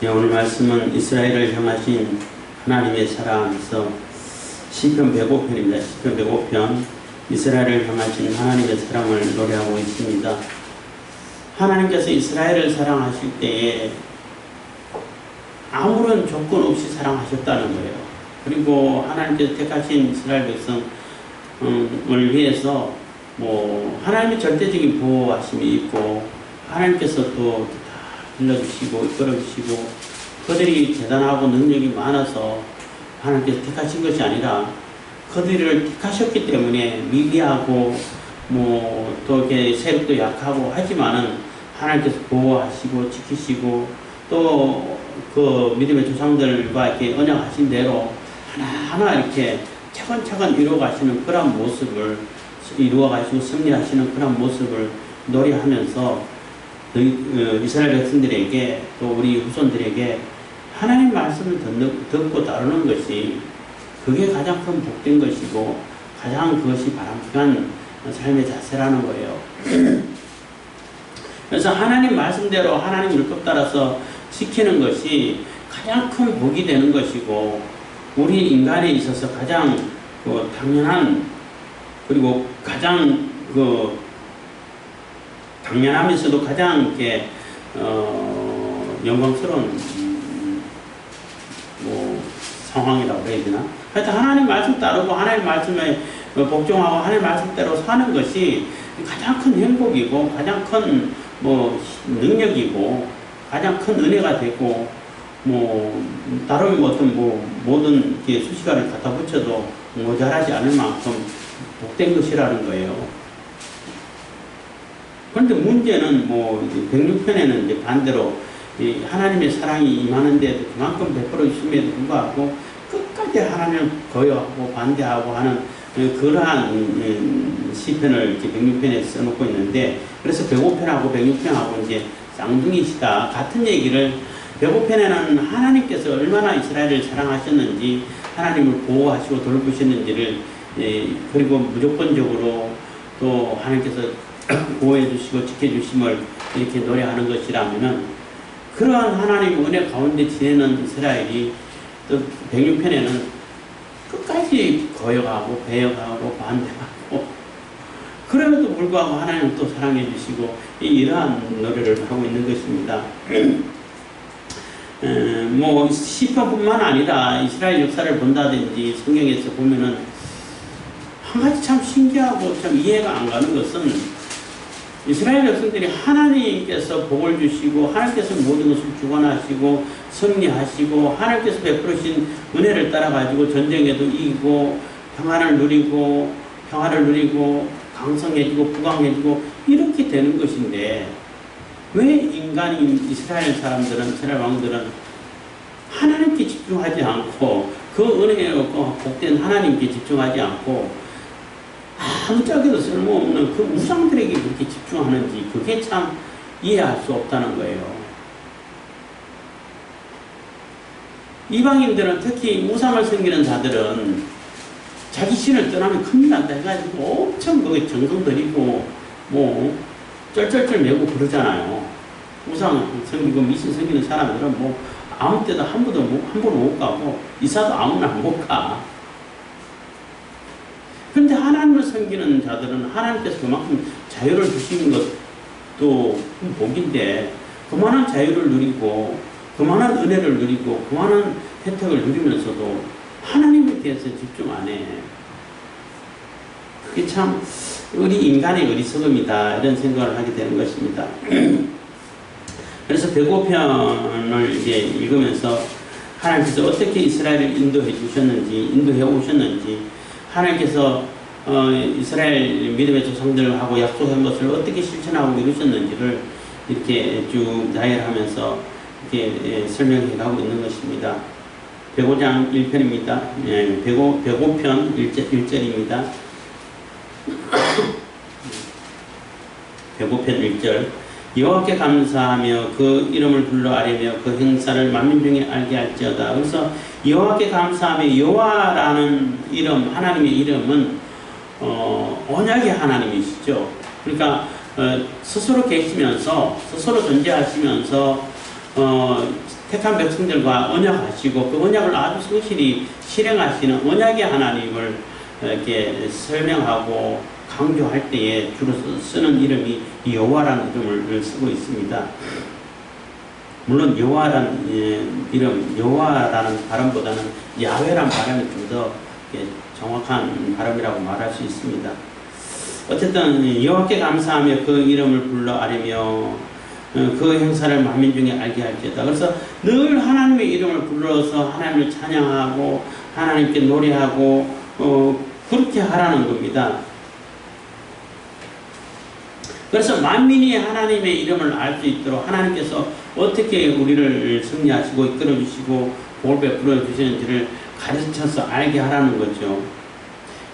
네, 오늘 말씀은 이스라엘을 향하신 하나님의 사랑에서 시편 105편입니다. 시편 105편 이스라엘을 향하신 하나님의 사랑을 노래하고 있습니다. 하나님께서 이스라엘을 사랑하실 때에 아무런 조건 없이 사랑하셨다는 거예요. 그리고 하나님께서 택하신 이스라엘 백성을 위해서 하나님의 절대적인 보호하심이 있고, 하나님께서 또 길러주시고 이끌어주시고, 그들이 대단하고 능력이 많아서 하나님께서 택하신 것이 아니라 그들을 택하셨기 때문에 미비하고 또 이렇게 세력도 약하고 하지만은 하나님께서 보호하시고 지키시고, 또 그 믿음의 조상들과 이렇게 언약하신 대로 하나하나 이렇게 차근차근 이루어가시는 그런 모습을, 이루어가시고 승리하시는 그런 모습을 노래하면서 이스라엘 백성들에게 또 우리 후손들에게 하나님 말씀을 듣고 따르는 것이, 그게 가장 큰 복된 것이고 가장 그것이 바람직한 삶의 자세라는 거예요. 그래서 하나님 말씀대로 하나님 율법 따라서 지키는 것이 가장 큰 복이 되는 것이고, 우리 인간에 있어서 가장 당연한, 그리고 가장 당연하면서도 가장 이렇게 영광스러운 상황이라고 해야 되나? 하여튼 하나님 말씀 따르고 하나님 말씀에 복종하고 하나님 말씀대로 사는 것이 가장 큰 행복이고 가장 큰 능력이고 가장 큰 은혜가 되고, 다른 어떤 모든 수식어를 갖다 붙여도 모자라지 않을 만큼 복된 것이라는 거예요. 그런데 문제는 106편에는 이제 반대로 하나님의 사랑이 임하는데도 그만큼 베풀어 주심에도 불구하고 끝까지 하나님을 거역하고 반대하고 하는 그러한 시편을 이렇게 106편에 써놓고 있는데, 그래서 105편하고 106편하고 이제 쌍둥이시다 같은 얘기를, 105편에는 하나님께서 얼마나 이스라엘을 사랑하셨는지, 하나님을 보호하시고 돌보셨는지를, 그리고 무조건적으로 또 하나님께서 보호해 주시고 지켜주심을 이렇게 노래하는 것이라면은, 그러한 하나님의 은혜 가운데 지내는 이스라엘이 또 106편에는 끝까지 거역하고 배역하고 반대하고, 그럼에도 불구하고 하나님은 또 사랑해 주시고 이러한 노래를 하고 있는 것입니다. 시편뿐만 아니라 이스라엘 역사를 본다든지 성경에서 보면은 한 가지 참 신기하고 참 이해가 안 가는 것은, 이스라엘 백성들이 하나님께서 복을 주시고 하나님께서 모든 것을 주관하시고 승리하시고 하나님께서 베풀으신 은혜를 따라가지고 전쟁에도 이기고 평화를 누리고 강성해지고 부강해지고 이렇게 되는 것인데, 왜 인간인 이스라엘 사람들은, 이스라엘 왕들은 하나님께 집중하지 않고 그 은혜로 복된 하나님께 집중하지 않고 아무짝에도 쓸모없는 그 우상들에게 그렇게 집중하는지, 그게 참 이해할 수 없다는 거예요. 이방인들은, 특히 우상을 섬기는 자들은 자기 신을 떠나면 큰일 난다 해가지고 엄청 그게 정성 들이고 쩔쩔쩔 매고 그러잖아요. 우상 섬기고 미신 섬기는 사람들은 아무 때도 한 번도 못 가고 이사도 아무나 못 가. 그런데 하나님을 섬기는 자들은 하나님께서 그만큼 자유를 주시는 것도 복인데, 그만한 자유를 누리고 그만한 은혜를 누리고 그만한 혜택을 누리면서도 하나님에 대해서 집중 안 해. 그게 참 우리 인간의 어리석음이다, 이런 생각을 하게 되는 것입니다. 그래서 105편을 이제 읽으면서 하나님께서 어떻게 이스라엘을 인도해 오셨는지, 하나님께서 이스라엘 믿음의 조상들하고 약속한 것을 어떻게 실천하고 이루셨는지를 이렇게 쭉 나열하면서 이렇게 설명해 가고 있는 것입니다. 105장 1편입니다. 105편 1절입니다. 105편 1절. 여호와께 감사하며 그 이름을 불러 아뢰며 그 행사를 만민 중에 알게 할지어다. 그래서 여호와께 감사하며, 여호와라는 이름, 하나님의 이름은 언약의 하나님이시죠. 그러니까 스스로 계시면서, 스스로 존재하시면서 택한 백성들과 언약하시고 그 언약을 아주 성실히 실행하시는 언약의 하나님을 이렇게 설명하고 강조할 때에 주로 쓰는 이름이 여호와라는 이름을 쓰고 있습니다. 물론 여호와라는 이름, 여호와라는 발음보다는 야훼라는 발음이 좀 더 정확한 발음이라고 말할 수 있습니다. 어쨌든 여호와께 감사하며 그 이름을 불러 아뢰며 그 행사를 만민 중에 알게 할지어다. 그래서 늘 하나님의 이름을 불러서 하나님을 찬양하고 하나님께 노래하고 그렇게 하라는 겁니다. 그래서 만민이 하나님의 이름을 알 수 있도록 하나님께서 어떻게 우리를 승리하시고 이끌어주시고 복을 베풀어 주시는지를 가르쳐서 알게 하라는 거죠.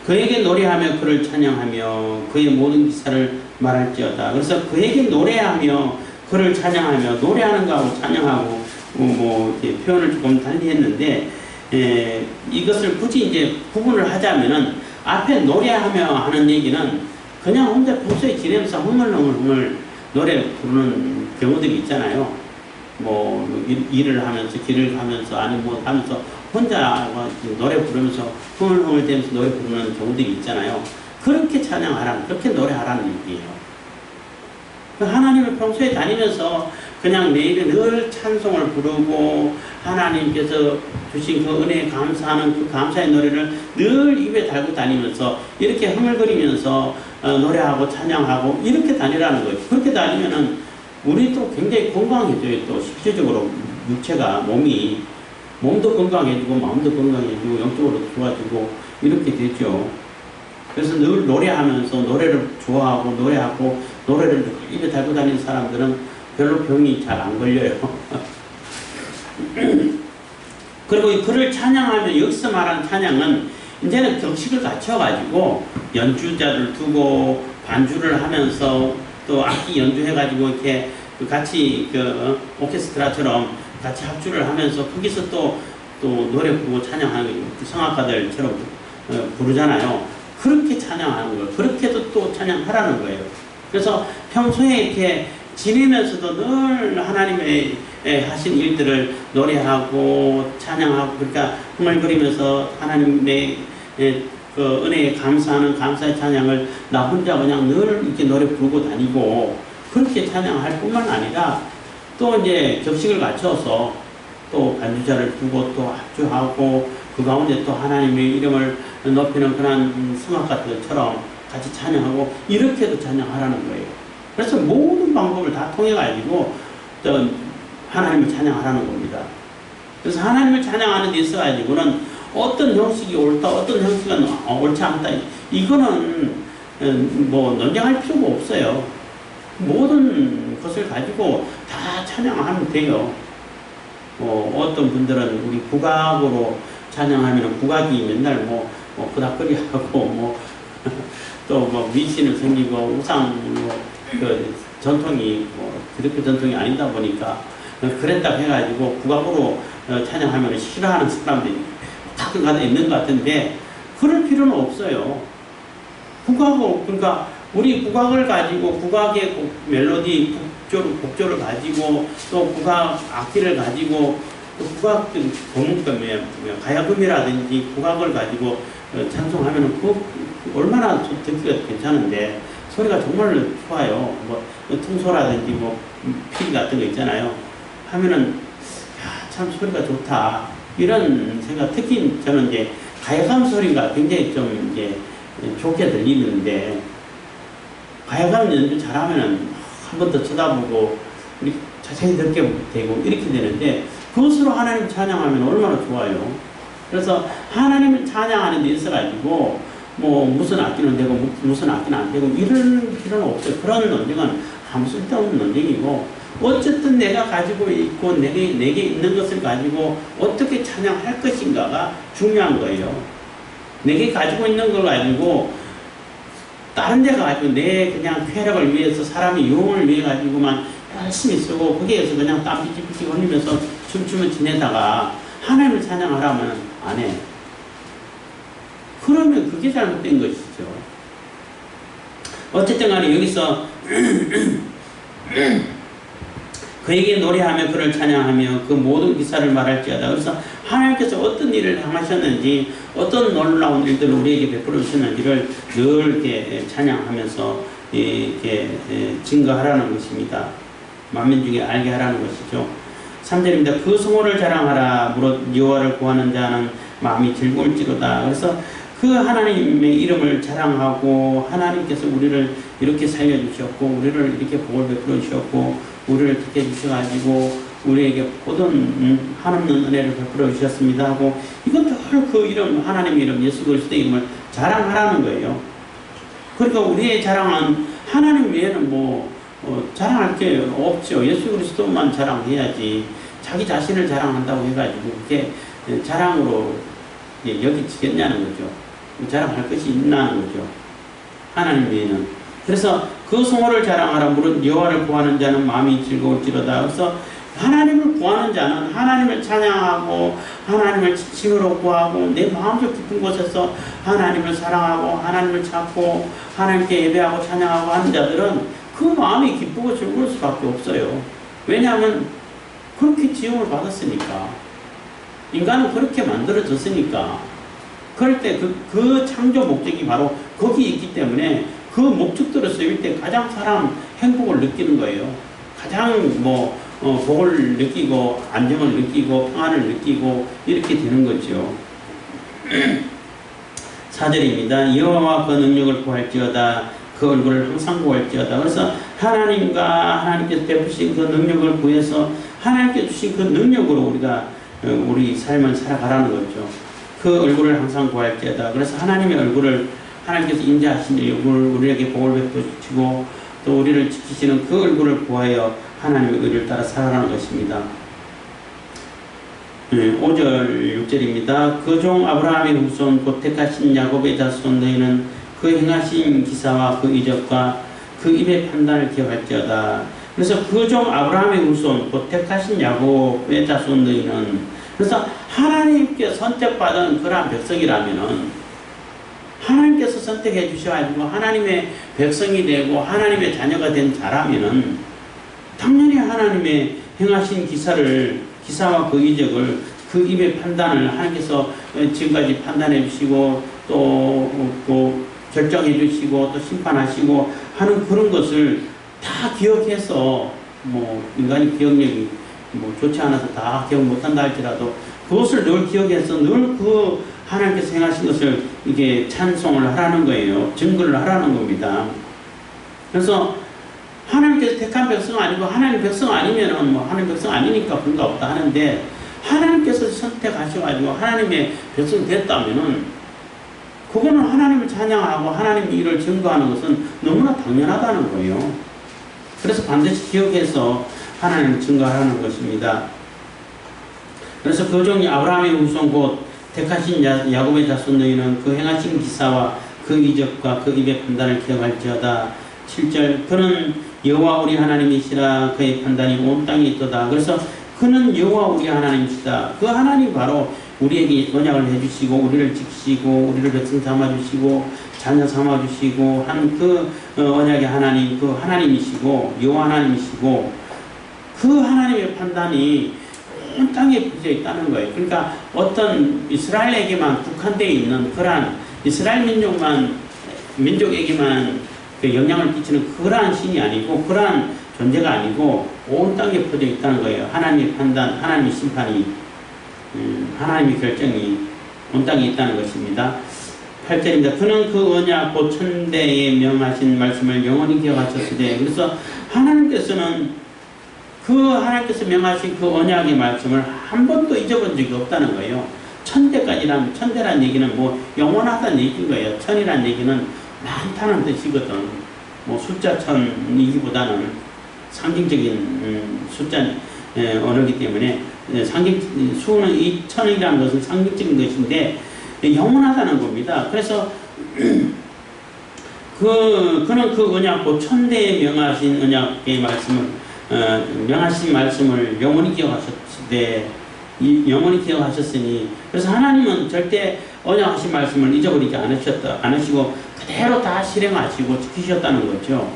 그에게 노래하며 그를 찬양하며 그의 모든 기사를 말할지어다. 그래서 그에게 노래하며 그를 찬양하며 노래하는 거하고 찬양하고 이렇게 표현을 조금 달리 했는데 이것을 굳이 이제 구분을 하자면은 앞에 노래하며 하는 얘기는 그냥 혼자 평소에 지내면서 흥얼흥얼 노래 부르는 경우들이 있잖아요. 뭐 일을 하면서 길을 가면서 아니 뭐 하면서 혼자 노래 부르면서 흥얼흥얼 대면서 노래 부르는 경우들이 있잖아요. 그렇게 찬양하라는, 그렇게 노래하라는 얘기예요. 하나님을 평소에 다니면서 그냥 내일은 늘 찬송을 부르고 하나님께서 주신 그 은혜에 감사하는 그 감사의 노래를 늘 입에 달고 다니면서 이렇게 흥얼거리면서 노래하고 찬양하고 이렇게 다니라는 거예요. 그렇게 다니면은 우리도 굉장히 건강해져요. 또 실질적으로 육체가 몸도 건강해지고 마음도 건강해지고 영적으로 좋아지고 이렇게 되죠. 그래서 늘 노래하면서 노래를 좋아하고 노래하고 노래를 입에 달고 다니는 사람들은 별로 병이 잘 안 걸려요. 그리고 그를 찬양하면 여기서 말하는 찬양은 이제는 격식을 갖춰가지고 연주자를 두고 반주를 하면서 또 악기 연주해가지고 이렇게 같이 오케스트라처럼 같이 합주를 하면서 거기서 또 노래 부르고 찬양하는 성악가들처럼 부르잖아요. 그렇게 찬양하는 거예요. 그렇게도 또 찬양하라는 거예요. 그래서 평소에 이렇게 지내면서도 늘 하나님의 하신 일들을 노래하고 찬양하고 그러니까 흥얼거리면서 하나님의 그 은혜에 감사하는 감사의 찬양을 나 혼자 그냥 늘 이렇게 노래 부르고 다니고 그렇게 찬양할 뿐만 아니라 또 이제 격식을 갖춰서 또 반주자를 두고 또 합주하고 그 가운데 또 하나님의 이름을 높이는 그런 성악가들처럼 같이 찬양하고 이렇게도 찬양하라는 거예요. 그래서 모든 방법을 다 통해 가지고 하나님을 찬양하라는 겁니다. 그래서 하나님을 찬양하는 데 있어 가지고는 어떤 형식이 옳다, 어떤 형식은 옳지 않다, 이거는 뭐 논쟁할 필요가 없어요. 모든 것을 가지고 다 찬양하면 돼요. 어떤 분들은 우리 국악으로 찬양하면 국악이 맨날 부닥거리 하고 또 미신을 섬기고 우상으로 그 전통이 기독교 전통이 아니다 보니까 그랬다 해가지고 국악으로 찬양하면 싫어하는 사람들이 가끔 있는 것 같은데 그럴 필요는 없어요. 그러니까 우리 국악을 가지고 국악의 멜로디 곡조를 가지고 또 국악 악기를 가지고 또 국악 가야금이라든지 국악을 가지고 찬송하면 얼마나 듣기가 괜찮은데 소리가 정말 좋아요. 통소라든지 피리 같은 거 있잖아요. 하면은 참 소리가 좋다 이런 생각. 특히 저는 이제 가야금 소리가 굉장히 좀 이제 좋게 들리는데 가야금 연주 잘하면은 한 번 더 쳐다보고 우리 자세히 듣게 되고 이렇게 되는데 그것으로 하나님 찬양하면 얼마나 좋아요. 그래서 하나님을 찬양하는 데 있어가지고 무슨 악기는 되고 무슨 악기는 안 되고 이런 필요는 없어요. 그런 논쟁은 아무 쓸데없는 논쟁이고 어쨌든 내가 가지고 있고 내게 있는 것을 가지고 어떻게 찬양할 것인가가 중요한 거예요. 내게 가지고 있는 걸 가지고 다른 데 가지고 내 그냥 쾌락을 위해서 사람의 유흥을 위해 가지고만 열심히 쓰고 거기에서 그냥 땀 삐질삐질 흘리면서 춤추며 지내다가 하나님을 찬양하라면 안 해. 그러면 그게 잘못된 것이죠. 어쨌든 간에 여기서 그에게 노래하며 그를 찬양하며 그 모든 기사를 말할지어다. 그래서 하나님께서 어떤 일을 행하셨는지, 어떤 놀라운 일들을 우리에게 베풀어 주셨는지를 늘 이렇게 찬양하면서 이렇게 증거하라는 것입니다. 만민 중에 알게 하라는 것이죠. 3절입니다. 그 성호를 자랑하라. 무릇 여호와를 구하는 자는 마음이 즐거울지로다. 그래서 그 하나님의 이름을 자랑하고, 하나님께서 우리를 이렇게 살려주셨고, 우리를 이렇게 복을 베풀어 주셨고, 우리를 택해 주셔가지고 우리에게 모든 한없는 은혜를 베풀어 주셨습니다 하고, 이것도 그 이름, 하나님의 이름, 예수 그리스도의 이름을 자랑하라는 거예요. 그러니까 우리의 자랑은 하나님 외에는 자랑할 게 없죠. 예수 그리스도만 자랑해야지. 자기 자신을 자랑한다고 해가지고 그게 자랑으로 여기지겠냐는 거죠. 자랑할 것이 있나는 거죠. 하나님 외에는. 그래서 그 성호를 자랑하라. 무릇 여호와를 구하는 자는 마음이 즐거울지로다. 그래서 하나님을 구하는 자는 하나님을 찬양하고, 하나님을 진심으로 구하고, 내 마음속 깊은 곳에서 하나님을 사랑하고, 하나님을 찾고, 하나님께 예배하고 찬양하고 하는 자들은 그 마음이 기쁘고 즐거울 수밖에 없어요. 왜냐하면 그렇게 지음을 받았으니까. 인간은 그렇게 만들어졌으니까. 그럴 때 그 창조 목적이 바로 거기 있기 때문에 그 목적대로 쓰일 때 가장 사람 행복을 느끼는 거예요. 가장 복을 느끼고, 안정을 느끼고, 평안을 느끼고, 이렇게 되는 거죠. 4절입니다. 여호와와 그 능력을 구할지어다. 그 얼굴을 항상 구할지어다. 그래서 하나님과 하나님께서 베푸신 그 능력을 구해서 하나님께 주신 그 능력으로 우리가 우리 삶을 살아가라는 거죠. 그 얼굴을 항상 구할지어다. 그래서 하나님의 얼굴을, 하나님께서 인자하신 얼굴을 우리에게 복을 베푸시고 또 우리를 지키시는 그 얼굴을 구하여 하나님의 의를 따라 살아가는 것입니다. 5절 6절입니다. 그 종 아브라함의 후손 곧 택하신 야곱의 자손 너희는 그 행하신 기사와 그 이적과 그 입의 판단을 기억할지어다. 그래서 그 종 아브라함의 후손 곧 택하신 야곱의 자손 너희는, 그래서 하나님께 선택받은 그러한 백성이라면은, 하나님께서 선택해 주셔가지고 하나님의 백성이 되고 하나님의 자녀가 된 자라면은 당연히 하나님의 행하신 기사와 그 이적을, 그 입의 판단을 하나님께서 지금까지 판단해 주시고 또 결정해 주시고 또 심판하시고 하는 그런 것을 다 기억해서, 인간이 기억력이 좋지 않아서 다 기억 못한다 할지라도 그것을 늘 기억해서 늘 그 하나님께서 행하신 것을 이게 찬송을 하라는 거예요. 증거를 하라는 겁니다. 그래서 하나님께서 택한 백성 아니고, 하나님 백성 아니면은 하나님 백성 아니니까 그런가 없다 하는데, 하나님께서 선택하셔가지고 하나님의 백성이 됐다면은 그거는 하나님을 찬양하고 하나님의 일을 증거하는 것은 너무나 당연하다는 거예요. 그래서 반드시 기억해서 하나님을 증거하라는 것입니다. 그래서 그 종이 아브라함의 후손 곧 택하신 야곱의 자손 너희는 그 행하신 기사와 그 이적과 그 입의 판단을 기억할지어다. 7절 그는 여호와 우리 하나님이시라. 그의 판단이 온 땅에 있도다. 그래서 그는 여호와 우리 하나님이시다. 그 하나님 바로 우리에게 언약을 해주시고 우리를 지키시고 우리를 백성 삼아주시고 자녀 삼아주시고 하는 그 언약의 하나님, 그 하나님이시고 여호와 하나님이시고, 그 하나님의 판단이 온 땅에 퍼져 있다는 거예요. 그러니까 어떤 이스라엘에게만 국한되어 있는 그러한 이스라엘 민족에게만 그 영향을 끼치는 그러한 신이 아니고, 그러한 존재가 아니고 온 땅에 퍼져 있다는 거예요. 하나님의 판단, 하나님의 심판이, 하나님의 결정이 온 땅에 있다는 것입니다. 8절입니다. 그는 그 언약 곧 천대에 명하신 말씀을 영원히 기억하셨으되, 그래서 하나님께서는 그 하나님께서 명하신 그 언약의 말씀을 한 번도 잊어본 적이 없다는 거예요. 천대까지라면, 천대란 얘기는 영원하다는 얘기인 거예요. 천이란 얘기는 많다는 뜻이거든. 숫자 천이기보다는 상징적인 숫자 언어이기 때문에, 수는 이 천이라는 것은 상징적인 것인데 영원하다는 겁니다. 그래서 그는 그 언약 곧 천대에 명하신 언약의 말씀을 명하신 말씀을 영원히 기억하셨으니, 그래서 하나님은 절대 언약하신 말씀을 잊어버리지 않으시고 그대로 다 실행하시고 지키셨다는 거죠.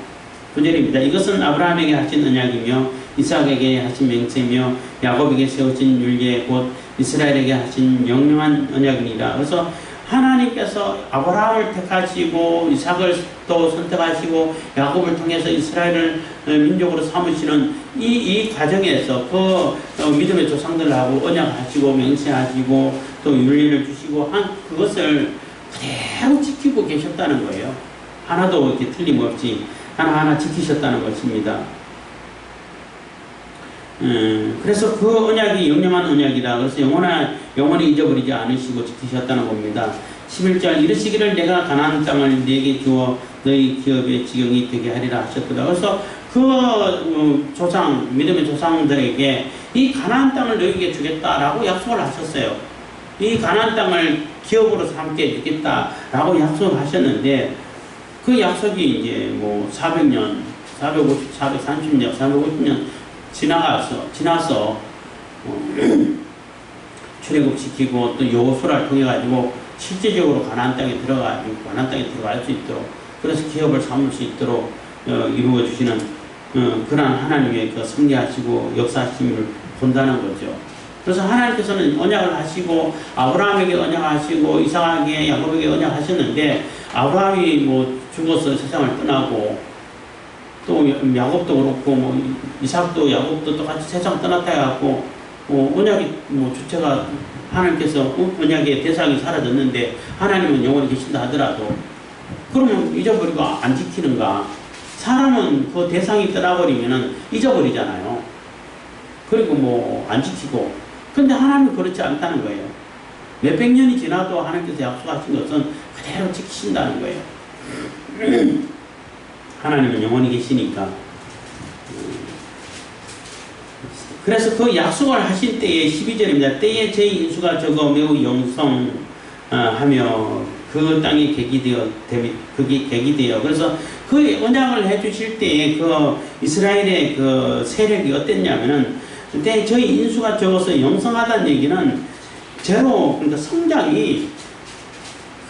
9절입니다. 이것은 아브라함에게 하신 언약이며 이삭에게 하신 맹세며 야곱에게 세우신 율례 곧 이스라엘에게 하신 영영한 언약이니라. 그래서 하나님께서 아브라함을 택하시고 이삭을 또 선택하시고 야곱을 통해서 이스라엘을 민족으로 삼으시는 이 과정에서 그 믿음의 조상들하고 언약하시고 맹세하시고 또 율례를 주시고 한 그것을 그대로 지키고 계셨다는 거예요. 하나도 이렇게 틀림없이 하나하나 지키셨다는 것입니다. 그래서 그 언약이 영영한 언약이다. 그래서 영원히 잊어버리지 않으시고 지키셨다는 겁니다. 11절 이르시기를 내가 가나안 땅을 네게 주어 너희 기업의 지경이 되게 하리라 하셨더라. 그래서 그 조상 믿음의 조상들에게 이 가나안 땅을 너희에게 주겠다라고 약속을 하셨어요. 이 가나안 땅을 기업으로 삼게 해주겠다라고 약속을 하셨는데 그 약속이 이제 뭐 400년, 430년, 450년 지나서 출애굽시키고 또 여호수아를 통해 가지고 실제적으로 가나안 땅에 들어갈 수 있도록 그래서 기업을 삼을 수 있도록 이루어 주시는 그러한 하나님의 그 섭리하시고 역사하심을 본다는 거죠. 그래서 하나님께서는 언약을 하시고 아브라함에게 언약하시고 이삭에게 야곱에게 언약하셨는데 아브라함이 뭐 죽어서 세상을 떠나고 또 야곱도 그렇고 뭐 이삭도 야곱도 똑같이 세상 떠났다 해갖고 언약이 뭐 주체가 하나님께서 언약의 대상이 사라졌는데 하나님은 영원히 계신다 하더라도 그러면 잊어버리고 안 지키는가? 사람은 그 대상이 떠나버리면은 잊어버리잖아요. 그리고 뭐 안 지키고 근데 하나님은 그렇지 않다는 거예요. 몇백 년이 지나도 하나님께서 약속하신 것은 그대로 지키신다는 거예요. 하나님은 영원히 계시니까. 그래서 그 약속을 하신 때에 12절입니다. 때에 제 인수가 적어 매우 영성하며 그 땅이 그게 객이 되어 그래서 그 언약을 해주실 때에 그 이스라엘의 그 세력이 어땠냐면은 그때 저희 인수가 적어서 영성하다는 얘기는 제로 그러니까 성장이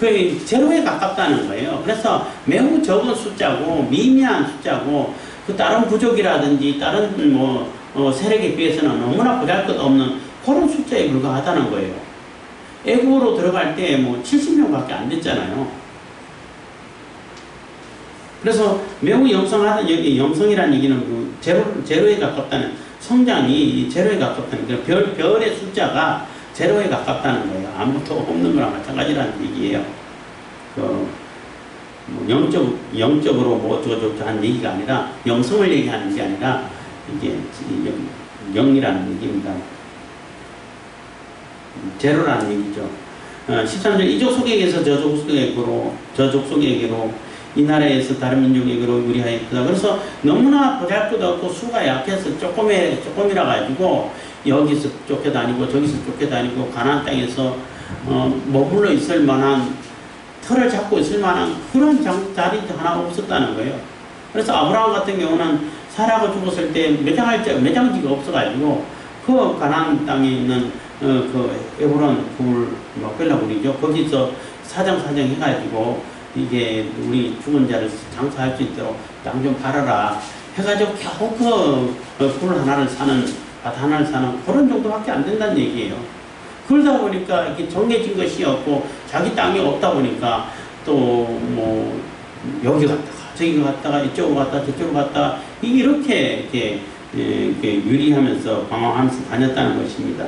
그 제로에 가깝다는 거예요. 그래서 매우 적은 숫자고 미미한 숫자고 그 다른 부족이라든지 다른 뭐 세력에 비해서는 너무나 보잘것없는 그런 숫자에 불과하다는 거예요. 애국으로 들어갈 때 뭐 70명밖에 안 됐잖아요. 그래서 매우 영성하다는 여기 영성이라는 얘기는 그 제로에 가깝다는 성장이 제로에 가깝다는 거예요. 별의 숫자가 제로에 가깝다는 거예요. 아무것도 없는 거랑 마찬가지라는 얘기예요. 뭐 영적으로 뭐 어쩌고저쩌고 하는 얘기가 아니라 영성을 얘기하는 게 아니라 이게 영이라는 얘기입니다. 제로라는 얘기죠. 13절 이족 속에게서 저족 속에게로 이 나라에서 다른 민족에게로 유리하였다. 그래서 너무나 보잘것없고 수가 약해서 조금이라 가지고 여기서 쫓겨다니고 저기서 쫓겨다니고 가나안 땅에서 머물러 있을 만한 털을 잡고 있을 만한 그런 자리 하나 없었다는 거예요. 그래서 아브라함 같은 경우는 사라가 죽었을 때 매장지가 없어가지고 그 가나안 땅에 있는 그 에브론 굴 막벨라굴이죠. 거기서 사정 해가지고 이게 우리 죽은 자를 장사할 수 있도록 땅 좀 팔아라 해가지고 겨우 굴 하나를 사는 밭 하나를 사는 그런 정도밖에 안 된다는 얘기예요. 그러다 보니까 이렇게 정해진 것이 없고 자기 땅이 없다 보니까 또 뭐 여기 갔다가 저기 갔다가 이쪽으로 갔다가 저쪽으로 갔다가 이렇게 유리하면서 방황하면서 다녔다는 것입니다.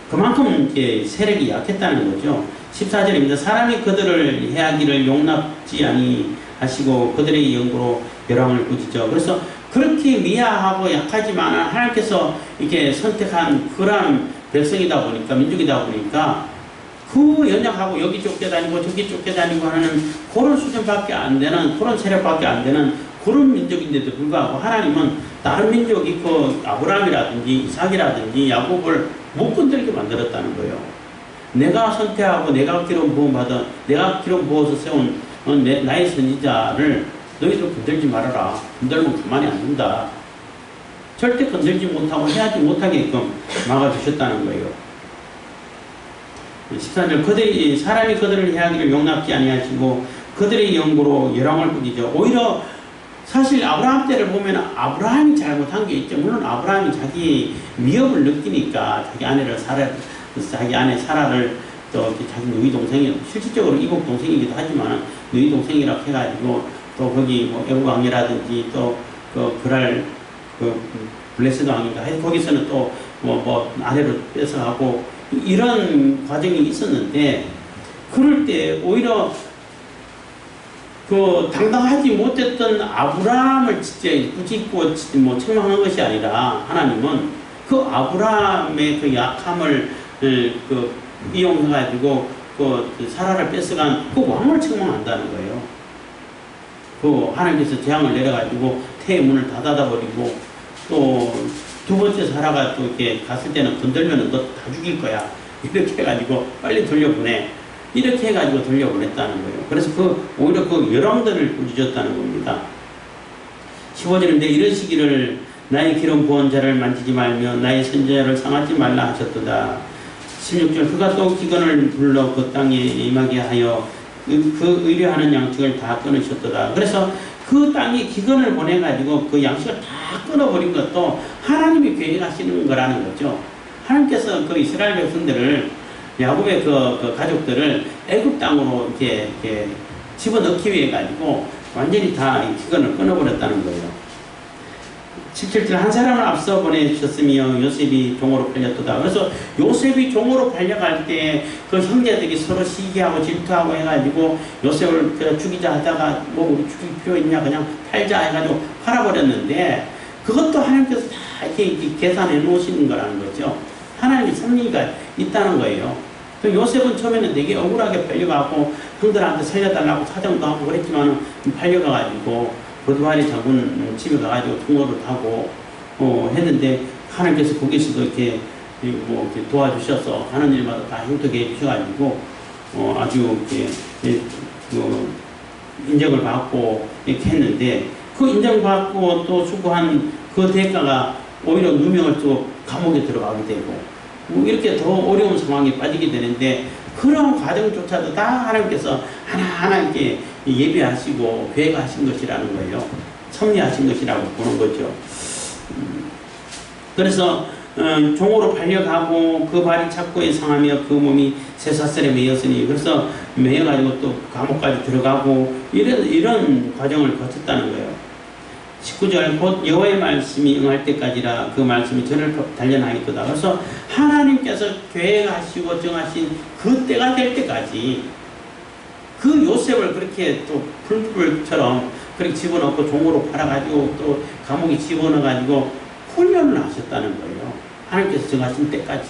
그만큼 이제 세력이 약했다는 거죠. 14절입니다. 사람이 그들을 해하기를 용납지 아니하시고 그들의 영구로 멸망을 꾸짖죠. 그래서 그렇게 미야하고 약하지만 하나님께서 이렇게 선택한 그런 백성이다 보니까 민족이다 보니까 그 연약하고 여기 쫓겨다니고 저기 쫓겨다니고 하는 그런 수준밖에 안 되는 그런 세력밖에 안 되는 그런 민족인데도 불구하고 하나님은 다른 민족이 그 아브라함이라든지 이삭이라든지 야곱을 못 건들게 만들었다는 거예요. 내가 선택하고 내가 기름 부음받아 내가 기름 부어서 세운 나의 선지자를 너희들 건들지 말아라. 건들면 가만히 안 둔다. 절대 건들지 못하고 해하지 못하게끔 막아주셨다는 거예요. 14절 사람이 그들을 해하기를 용납지 아니하시고 그들의 영구로 열왕을 꾸짖어. 오히려 사실 아브라함 때를 보면 아브라함이 잘못한 게 있죠. 물론 아브라함이 자기 위협을 느끼니까 자기 아내 사라를 또 자기 누이 동생이 실질적으로 이복 동생이기도 하지만 누이 동생이라고 해가지고 또 거기 뭐 애국 왕이라든지 또 그 그랄 그 블레셋 왕인가 해 거기서는 또 뭐 아내로 뺏어가고 이런 과정이 있었는데 그럴 때 오히려 그 당당하지 못했던 아브라함을 진짜 꾸짖고 뭐 책망한 것이 아니라 하나님은 그 아브라함의 그 약함을 그 이용해가지고 그 사라를 뺏어간 그 왕을 책망한다는 거예요. 그 하나님께서 재앙을 내려가지고 태의 문을 다 닫아버리고 또 두 번째 사라가 또 이렇게 갔을 때는 건들면은 너 다 죽일 거야. 이렇게 해가지고 빨리 돌려보내. 이렇게 해가지고 돌려보냈다는 거예요. 그래서 오히려 그 열왕들을 꾸짖었다는 겁니다. 15절인데 이러시기를 나의 기름 부은 자를 만지지 말며 나의 선지자를 상하지 말라 하셨도다. 16절 그가 또 기근을 불러 그 땅에 임하게 하여 그 의뢰하는 양식을 다 끊으셨도다. 그래서 그 땅에 기근을 보내가지고 그 양식을 다 끊어버린 것도 하나님이 계획하시는 거라는 거죠. 하나님께서 그 이스라엘 백성들을 야곱의 그 가족들을 애굽 땅으로 이렇게 집어넣기 위해 가지고 완전히 다 기근을 끊어버렸다는 거예요. 17절 한 사람을 앞서 보내주셨으며 요셉이 종으로 팔렸도다. 그래서 요셉이 종으로 팔려갈 때 그 형제들이 서로 시기하고 질투하고 해가지고 요셉을 죽이자 하다가 뭐 우리 죽일 필요 있냐 그냥 팔자 해가지고 팔아버렸는데 그것도 하나님께서 다 이렇게 계산해 놓으시는 거라는 거죠. 하나님의 섭리가 있다는 거예요. 요셉은 처음에는 되게 억울하게 팔려가고 형들한테 살려달라고 사정도 하고 그랬지만 팔려가가지고 보디발의 장군 집에 가가지고 통로를 타고 했는데 하나님께서 거기서도 이렇게 도와주셔서 하는 일마다 다 형통해 주셔가지고 아주 이렇게 인정을 받고 이렇게 했는데 그 인정받고 또 수고한 그 대가가 오히려 누명을 또 감옥에 들어가게 되고 이렇게 더 어려운 상황에 빠지게 되는데 그런 과정조차도 다 하나님께서 하나하나 이렇게 예비하시고 계획하신 것이라는 거예요. 섭리하신 것이라고 보는 거죠. 그래서 종으로 팔려가고 그 발이 착고에 상하며 그 몸이 쇠사슬에 매였으니 그래서 매여가지고 또 감옥까지 들어가고 이런 과정을 거쳤다는 거예요. 19절 곧 여호와의 말씀이 응할 때까지라 그 말씀이 저를 단련하겠도다. 그래서 하나님께서 계획하시고 정하신 그 때가 될 때까지 그 요셉을 그렇게 또 풀풀처럼 그렇게 집어넣고 종으로 팔아가지고 또 감옥에 집어넣어가지고 훈련을 하셨다는 거예요. 하나님께서 정하신 때까지.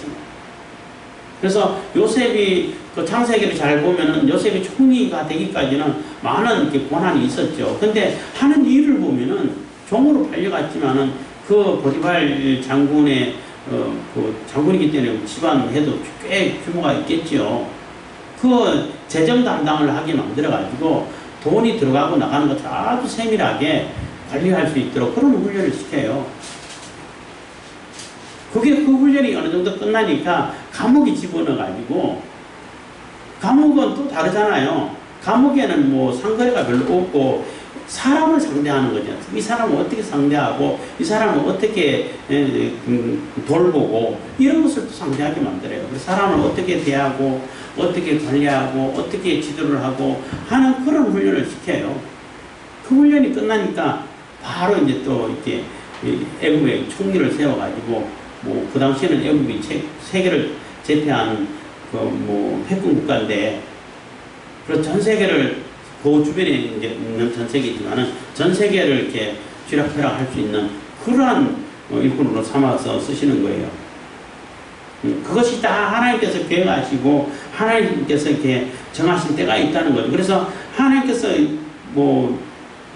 그래서 요셉이 그 창세기를 잘 보면은 요셉이 총리가 되기까지는 많은 이렇게 고난이 있었죠. 근데 하는 일을 보면은 종으로 팔려갔지만은 그 보디발 장군의 그 장군이기 때문에 집안 해도 꽤 규모가 있겠죠. 그 재정 담당을 하게 만들어가지고 돈이 들어가고 나가는 것을 아주 세밀하게 관리할 수 있도록 그런 훈련을 시켜요. 그게 그 훈련이 어느 정도 끝나니까 감옥에 집어넣어가지고 감옥은 또 다르잖아요. 감옥에는 뭐 상거래가 별로 없고 사람을 상대하는 거죠. 이 사람을 어떻게 상대하고 이 사람을 어떻게 돌보고 이런 것을 또 상대하게 만들어요. 사람을 어떻게 대하고 어떻게 관리하고 어떻게 지도를 하고 하는 그런 훈련을 시켜요. 그 훈련이 끝나니까 바로 이제 또 이렇게 애굽의 총리를 세워가지고 뭐 그 당시에는 애굽이 세계를 제패한 그 패권 국가인데 그래서 전 세계를 그 주변에 이제 있는 전 세계지만은 전 세계를 이렇게 쥐락펴락 할 수 있는 그러한 일꾼으로 삼아서 쓰시는 거예요. 그것이 다 하나님께서 계획하시고 하나님께서 이렇게 정하신 때가 있다는 거죠. 그래서 하나님께서 뭐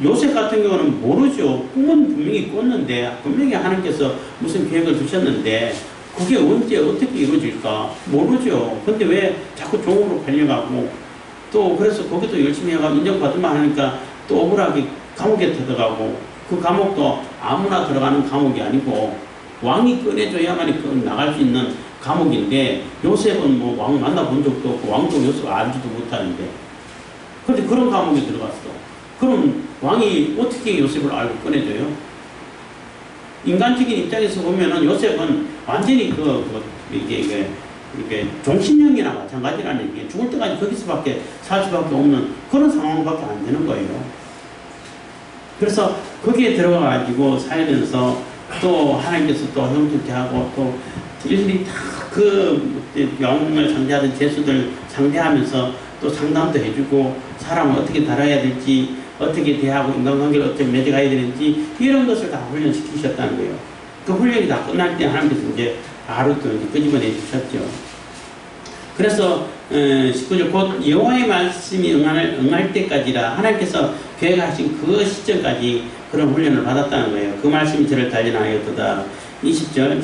요셉 같은 경우는 모르죠. 꿈은 분명히 꿨는데 분명히 하나님께서 무슨 계획을 두셨는데 그게 언제 어떻게 이루어질까 모르죠. 근데 왜 자꾸 종으로 팔려가고 또 그래서 거기도 열심히 해가지고 인정받을만 하니까 또 억울하게 감옥에 들어가고 그 감옥도 아무나 들어가는 감옥이 아니고 왕이 꺼내줘야만 나갈 수 있는 감옥인데 요셉은 뭐 왕 만나본 적도 없고 왕도 요셉 알지도 못하는데 근데 그런 감옥에 들어갔어. 그럼 왕이 어떻게 요셉을 알고 꺼내줘요? 인간적인 입장에서 보면은 요셉은 완전히 이게 종신형이나 마찬가지라는 게 죽을 때까지 거기서밖에 살 수밖에 없는 그런 상황밖에 안 되는 거예요. 그래서 거기에 들어가가지고 살면서 또 하나님께서 또 형통케 하고 또 일일이 다 그 영웅을 상대하던 제수들 상대하면서 또 상담도 해주고 사람을 어떻게 다뤄야 될지 어떻게 대하고 인간관계를 어떻게 맺어가야 되는지 이런 것을 다 훈련시키셨다는 거예요. 그 훈련이 다 끝날 때 하나님께서 이제 바로 또 이제 끄집어내 주셨죠. 그래서 19절 곧 여호와의 말씀이 응할 때까지라 하나님께서 계획하신 그 시점까지 그런 훈련을 받았다는 거예요. 그 말씀이 저를 단련하였도다. 20절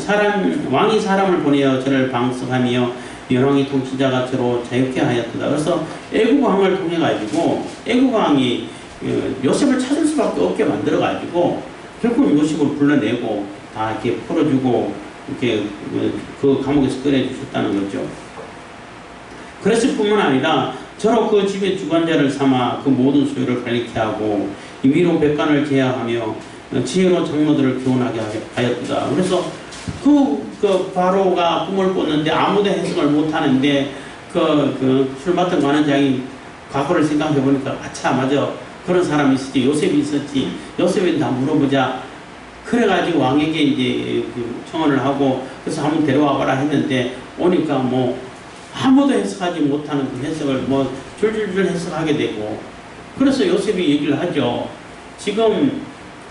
왕이 사람을 보내어 저를 방석하며 열왕이 통치자가 저로 자유케 하였도다. 그래서 애국 왕을 통해 가지고 애국 왕이 요셉을 찾을 수밖에 없게 만들어 가지고 결국 요셉을 불러내고 다 이렇게 풀어주고 이렇게 그 감옥에서 꺼내주셨다는 거죠. 그랬을 뿐만 아니라 저로 그 집의 주관자를 삼아 그 모든 소유를 관리케 하고 임의로 백관을 제하하며 지혜로 장로들을 교훈하게 하였다. 그래서 그 바로가 꿈을 꿨는데 아무도 해석을 못하는데 술 맡은 관원장이 과거를 생각해 보니까 아차 맞아 그런 사람이 있었지 요셉이 있었지 요셉에 다 물어보자. 그래가지고 왕에게 이제 청원을 하고 그래서 한번 데려와 봐라 했는데 오니까 뭐 아무도 해석하지 못하는 그 해석을 뭐 줄줄줄 해석하게 되고 그래서 요셉이 얘기를 하죠. 지금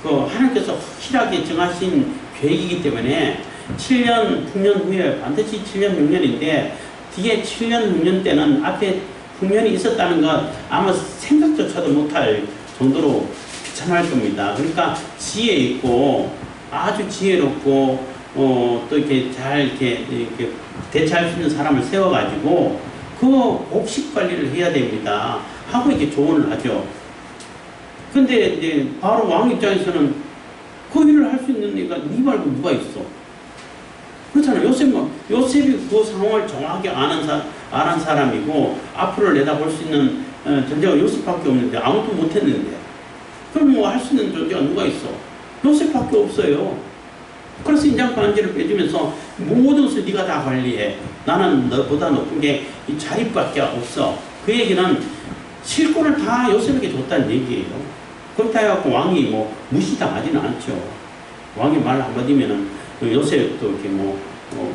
하나님께서 확실하게 정하신 계획이기 때문에 7년, 6년 후에 반드시 7년, 6년인데 뒤에 7년, 6년 때는 앞에 국면이 있었다는 것 아마 생각조차도 못할 정도로 비참할 겁니다. 그러니까 지혜 있고 아주 지혜롭고 또 이렇게 잘 이렇게 대처할 수 있는 사람을 세워가지고 그 곡식 관리를 해야 됩니다. 하고 이렇게 조언을 하죠. 근데 이제 바로 왕 입장에서는 그 일을 할 수 있는 애가 네 말고 누가 있어? 그렇잖아요. 요셉이 그 상황을 정확하게 아는 사람이고 앞으로 내다볼 수 있는 존재가 요셉밖에 없는데 아무도 못했는데 그럼 뭐 할 수 있는 존재가 누가 있어? 요셉밖에 없어요. 그래서 인장반지를 빼주면서 모든 것을 네가 다 관리해. 나는 너보다 높은 게 이 자립밖에 없어. 그 얘기는 실권을 다 요셉에게 줬다는 얘기예요. 그렇다 해갖고 왕이 뭐 무시당하지는 않죠. 왕이 말 한마디면은 요셉도 이렇게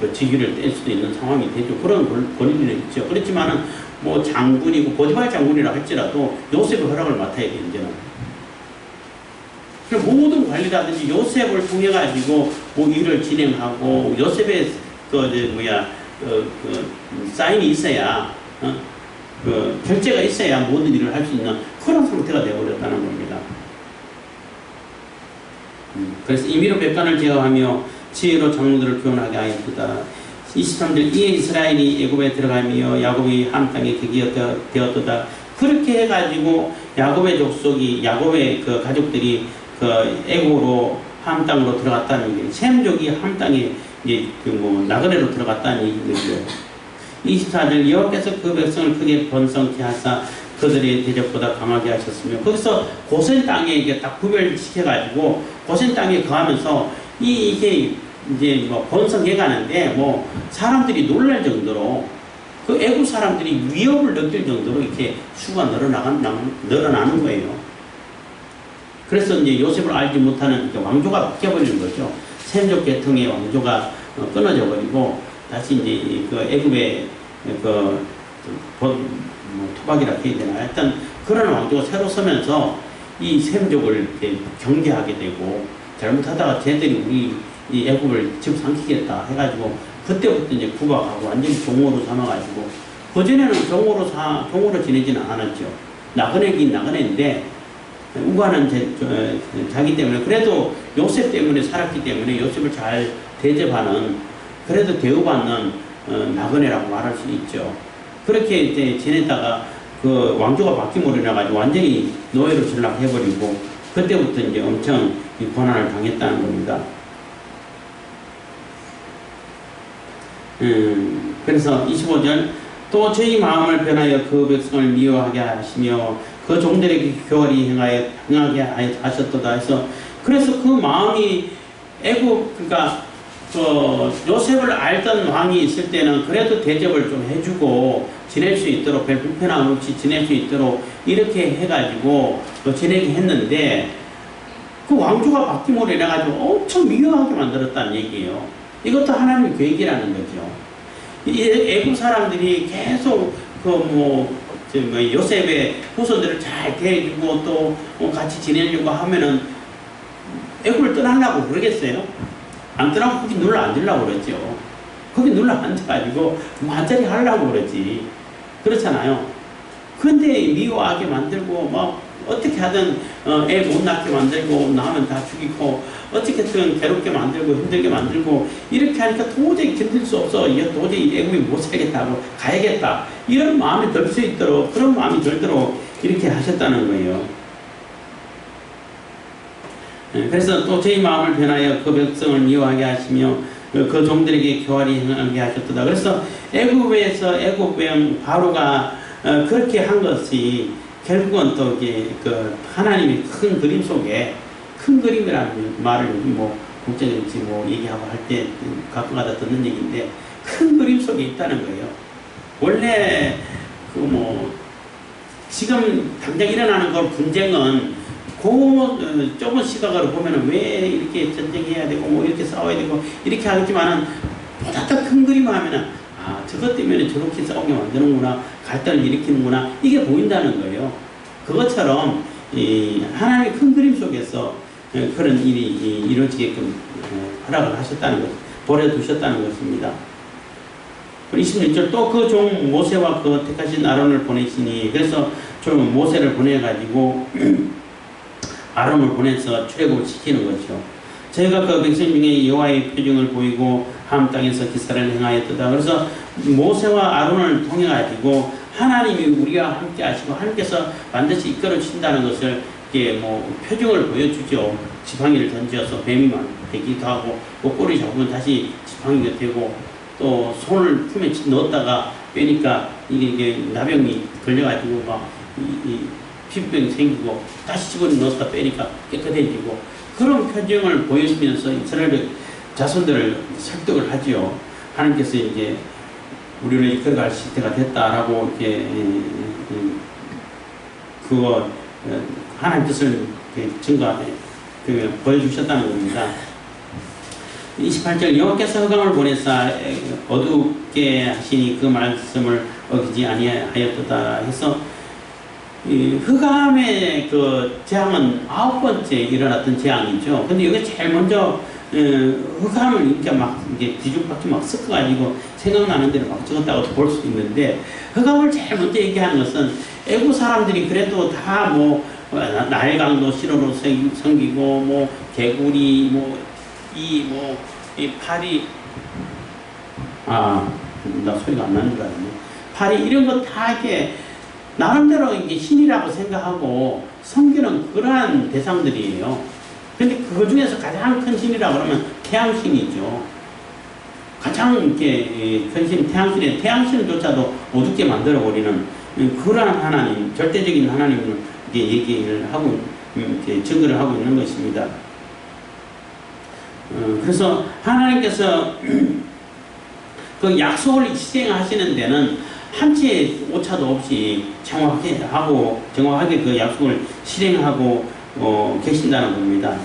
그 직위를 뗄 수도 있는 상황이 되죠. 그런 권리는 있죠. 그렇지만은 뭐 장군이고 보디발 장군이라 할지라도 요셉의 허락을 맡아야 돼, 이제는. 모든 관리라든지 요셉을 통해 가지고 뭐 일을 진행하고 요셉의 사인이 있어야 결제가 있어야 모든 일을 할 수 있는 그런 상태가 되어버렸다는 겁니다. 그래서 임의로 백관을 제어하며 지혜로 장로들을 교훈하게 하였다. 23절 이에 이스라엘이 애굽에 들어가며 야곱이 한 땅에 되었도다. 그렇게 해가지고 야곱의 족속이 야곱의 그 가족들이 애굽으로 함 땅으로 들어갔다는 게 셈족이 함 땅에 이제 나그네로 들어갔다는 얘기죠. 24절 여호와께서 그 백성을 크게 번성케 하사 그들의 대적보다 강하게 하셨으며 거기서 고센 땅에 이게 딱 구별시켜가지고 고센 땅에 거하면서 이게 이제 번성해 가는데 사람들이 놀랄 정도로 그 애국 사람들이 위협을 느낄 정도로 이렇게 수가 늘어나는 거예요. 그래서 이제 요셉을 알지 못하는 왕조가 바뀌어버리는 거죠. 셈족 계통의 왕조가 끊어져 버리고 다시 이제 그 애굽의 토박이라 해야 되나 하여튼 그런 왕조가 새로 서면서 이 셈족을 이렇게 경계하게 되고 잘못하다가 쟤들이 우리 이 애굽을 집상키겠다 해가지고 그때부터 이제 구박하고 완전히 종으로 삼아가지고 그전에는 종으로 지내지는 않았죠. 나그네긴 나그네인데 우가는 자기 때문에 그래도 요셉 때문에 살았기 때문에 요셉을 잘 대접하는 그래도 대우받는 나그네라고 말할 수 있죠. 그렇게 이제 지내다가 그 왕조가 바뀌므로 인해가지고 완전히 노예로 전락해버리고 그때부터 이제 엄청 고난을 당했다는 겁니다. 그래서 25절 또 저희 마음을 변하여 그 백성을 미워하게 하시며 그 종들에게 교활히 행하게 하셨도다 해서 그래서 그 마음이 그러니까 요셉을 알던 왕이 있을 때는 그래도 대접을 좀 해주고 지낼 수 있도록 별 불편함 없이 지낼 수 있도록 이렇게 해가지고 지내게 했는데 그 왕조가 바뀌므로 이래가지고 엄청 미워하게 만들었다는 얘기예요. 이것도 하나님의 계획이라는 거죠. 이 애국 사람들이 계속 요셉의 후손들을 잘 대해주고 또 같이 지내려고 하면은 애국을 떠나려고 그러겠어요? 안 떠나고 거기 눌러 앉으려고 그러죠. 거기 눌러 앉아가지고 완전히 하려고 그러지. 그렇잖아요. 근데 미워하게 만들고 막 어떻게 하든 애 못 낳게 만들고 낳으면 다 죽이고 어떻게든 괴롭게 만들고 힘들게 만들고 이렇게 하니까 도저히 견딜 수 없어. 도저히 애국이 못 살겠다고 가야겠다. 이런 마음이 들 수 있도록 그런 마음이 들도록 이렇게 하셨다는 거예요. 그래서 또 저희 마음을 변하여 그 백성을 미워하게 하시며 그 종들에게 교활히 행하게 하셨도다. 그래서 애굽에서 애굽왕 바로가 그렇게 한 것이 결국은 또 이게 그 하나님의 큰 그림 속에 큰 그림이라는 말을 국제정치 얘기하고 할 때 가끔가다 듣는 얘기인데 큰 그림 속에 있다는 거예요. 원래 지금 당장 일어나는 그 분쟁은 좁은 시각으로 보면은 왜 이렇게 전쟁해야 되고 이렇게 싸워야 되고 이렇게 하겠지만은 보다 더 큰 그림 하면은 저것 때문에 저렇게 싸우게 만드는구나, 갈등을 일으키는구나, 이게 보인다는 거예요. 그것처럼 하나님의 큰 그림 속에서 그런 일이 이루어지게끔 허락을 하셨다는 것, 보내두셨다는 것입니다. 26절 또 그 종 모세와 그 택하신 아론을 보내시니 그래서 좀 모세를 보내가지고 아론을 보내서 출애굽을 시키는 거죠. 저희가 그 백성 중에 여호와의 표징을 보이고 함 땅에서 기사를 행하였도다. 그래서 모세와 아론을 통해 가지고 하나님이 우리와 함께 하시고 하나님께서 반드시 이끌어 주신다는 것을 이렇게 표징을 보여주죠. 지팡이를 던져서 뱀이 되기도 하고 꼬리 잡으면 다시 지팡이가 되고 또 손을 품에 넣었다가 빼니까 이게 나병이 걸려가지고 피부병이 생기고 다시 집어넣었다 빼니까 깨끗해지고 그런 표정을 보여주면서 이스라엘 자손들을 설득을 하지요. 하나님께서 이제 우리를 이끌어갈 시대가 됐다라고 이렇게 그거 하나님 뜻을 증거하게 보여주셨다는 겁니다. 28절 여호와께서 흑암을 보내사 어둡게 하시니 그 말씀을 어기지 아니하였도다 해서 흑암의 그 재앙은 9번째 일어났던 재앙이죠. 근데 여기 제일 먼저 흑암을 이렇게 뒤죽박죽 섞어가지고 생각나는 대로 막 적었다고 볼 수 있는데 흑암을 제일 먼저 얘기하는 것은 애국 사람들이 그래도 다 날강도 신호로 섬기고 개구리 이 파리 나 소리가 안 나는 줄 알았네. 파리 이런 거 다 이렇게 나름대로 이게 신이라고 생각하고 섬기는 그러한 대상들이에요. 근데 그 중에서 가장 큰 신이라고 그러면 태양신이죠. 가장 이렇게 큰 신, 태양신조차도 어둡게 만들어버리는 그러한 하나님, 절대적인 하나님을 얘기를 하고, 증거를 하고 있는 것입니다. 그래서 하나님께서 그 약속을 실행하시는 데는 한치의 오차도 없이 정확하게 그 약속을 실행하고 계신다는 겁니다.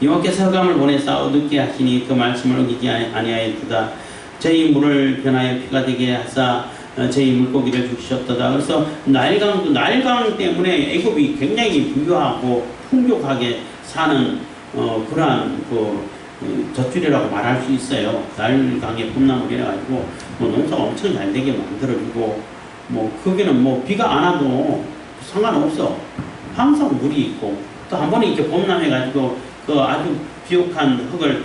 여호와께서 흑암을 보내사 어둡게 하시니 그 말씀을 어기지 아니하였도다. 저희 물을 변하여 피가 되게 하사 저희 물고기를 주셨도다. 그래서 나일강 때문에 애굽이 굉장히 부유하고 풍족하게 사는 그러한 젖줄이라고 말할 수 있어요. 나일강에 봄나무를 해가지고 농사가 엄청 잘 되게 만들어주고 거기는 비가 안 와도 상관없어. 항상 물이 있고 또 한 번에 이렇게 봄나무 해가지고 그 아주 비옥한 흙을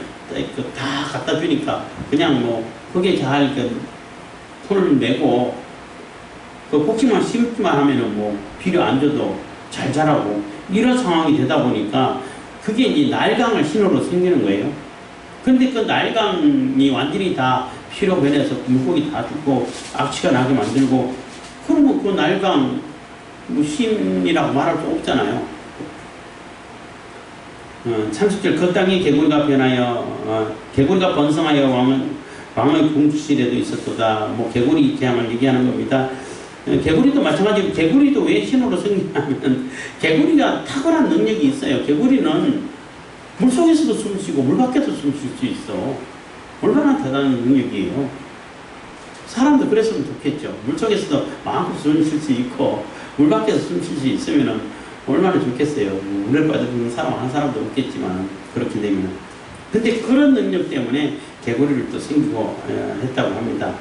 다 갖다 주니까 그냥 거기에 잘 풀을 내고 꼭지만 심기만 하면은 비료 안 줘도 잘 자라고 이런 상황이 되다 보니까 그게 이제 나일강을 신호로 생기는 거예요. 근데 그 나일강이 완전히 다 피로 변해서 물고기 다 죽고 악취가 나게 만들고 그러면 그 나일강 뭐 쉼이라고 말할 수 없잖아요. 30절 그 땅이 개구리가 변하여 개구리가 번성하여 왕의 궁실에도 있었도다. 뭐 개구리 재앙을 얘기하는 겁니다. 개구리도 마찬가지로 개구리도 왜 신호로 승리하면 개구리가 탁월한 능력이 있어요. 개구리는 물속에서도 숨쉬고 물밖에도 숨쉴 수 있어. 얼마나 대단한 능력이에요. 사람도 그랬으면 좋겠죠. 물속에서도 마음껏 숨쉴 수 있고 물밖에서 숨쉴 수 있으면 얼마나 좋겠어요. 물에 빠져드는 사람 한 사람도 없겠지만 그렇게 되면. 근데 그런 능력 때문에 개구리를 또 생기고 했다고 합니다.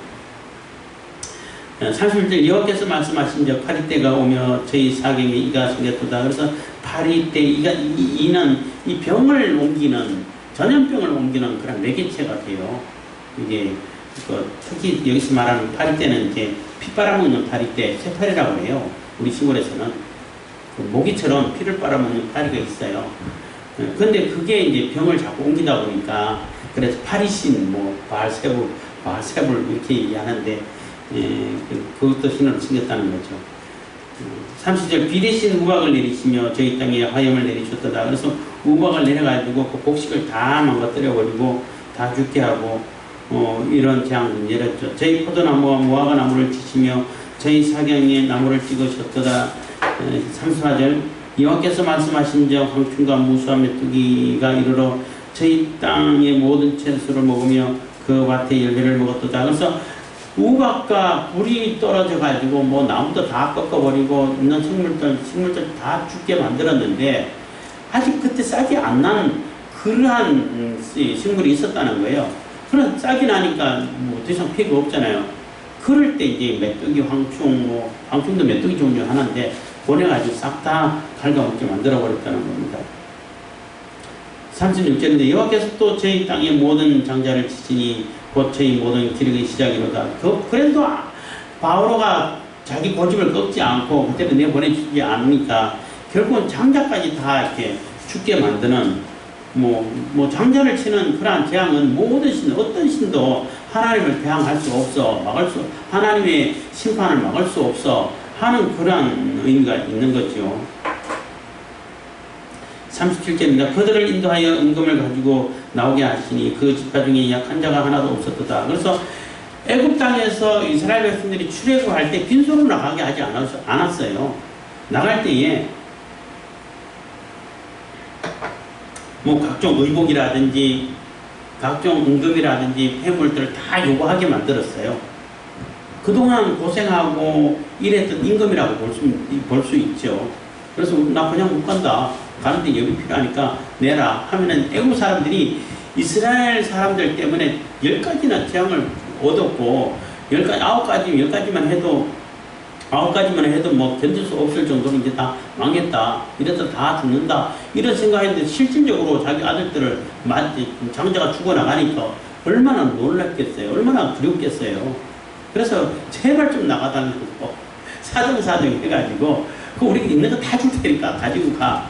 31절 여호와께서 말씀하신 적 파리때가 오며 저희 사경에 이가 생겼도다. 그래서 파리때 이는 이 병을 옮기는 전염병을 옮기는 그런 매개체가 돼요. 이게 특히 여기서 말하는 파리때는 이제 피 빨아먹는 파리때 쇠파리라고 해요. 우리 시골에서는 모기처럼 피를 빨아먹는 파리가 있어요. 근데 그게 이제 병을 자꾸 옮기다 보니까 그래서 파리신 뭐 바알세불 이렇게 얘기하는데 그것도 신호를 챙겼다는 거죠. 30절 비 대신 우박을 내리시며 저희 땅에 화염을 내리셨다. 그래서 우박을 내려가지고 그 곡식을 다 망가뜨려버리고 다 죽게 하고 이런 재앙을 내렸죠. 저희 포도나무와 무화과 나무를 치시며 저희 사경에 나무를 찍으셨다. 34절 여호와께서 말씀하신 적 황충과 무수한 메뚜기가 이르러 저희 땅의 모든 채소를 먹으며 그 밭의 열매를 먹었다. 그래서 우박과 불이 떨어져 가지고 뭐 나무도 다 꺾어버리고 있는 식물들 다 죽게 만들었는데 아직 그때 싹이 안 난 그러한 식물이 있었다는 거예요. 그런 싹이 나니까 뭐 더 이상 피해가 없잖아요. 그럴 때 이제 메뚜기, 황충도 메뚜기 종류 하나인데 보내가지고 싹 다 갉아먹게 만들어버렸다는 겁니다. 36절인데 여호와께서 또 저희 땅의 모든 장자를 치시니 곧 저희 모든 기력의 시작이로다. 그래도 바오로가 자기 고집을 꺾지 않고 그때는 내보내주지 않으니까 결국은 장자까지 다 이렇게 죽게 만드는 뭐 장자를 치는 그러한 재앙은 모든 신, 어떤 신도 하나님을 대항할 수 없어, 하나님의 심판을 막을 수 없어 하는 그러한 의미가 있는 거죠. 37절입니다. 그들을 인도하여 은금을 가지고 나오게 하시니 그 지파 중에 약한 자가 하나도 없었다. 그래서 애굽 땅에서 이스라엘 백성들이 출애굽할 때 빈손으로 나가게 하지 않았어요. 나갈 때에 뭐 각종 의복이라든지 각종 은금이라든지 폐물들을 다 요구하게 만들었어요. 그동안 고생하고 일했던 임금이라고 볼 수 있죠. 그래서 나 그냥 못 간다. 가는데 여기 필요하니까 내라 하면은 애국 사람들이 이스라엘 사람들 때문에 10가지나 재앙을 얻었고 10가지만 해도 뭐 견딜 수 없을 정도로 이제 다 망했다. 이래서 다 죽는다. 이런 생각했는데 실질적으로 자기 아들들을 장자가 죽어나가니까 얼마나 놀랐겠어요. 얼마나 두렵겠어요. 그래서 제발 좀 나가달라고 사정사정 해가지고 그 우리가 있는 거 다 줄 테니까 가지고 가.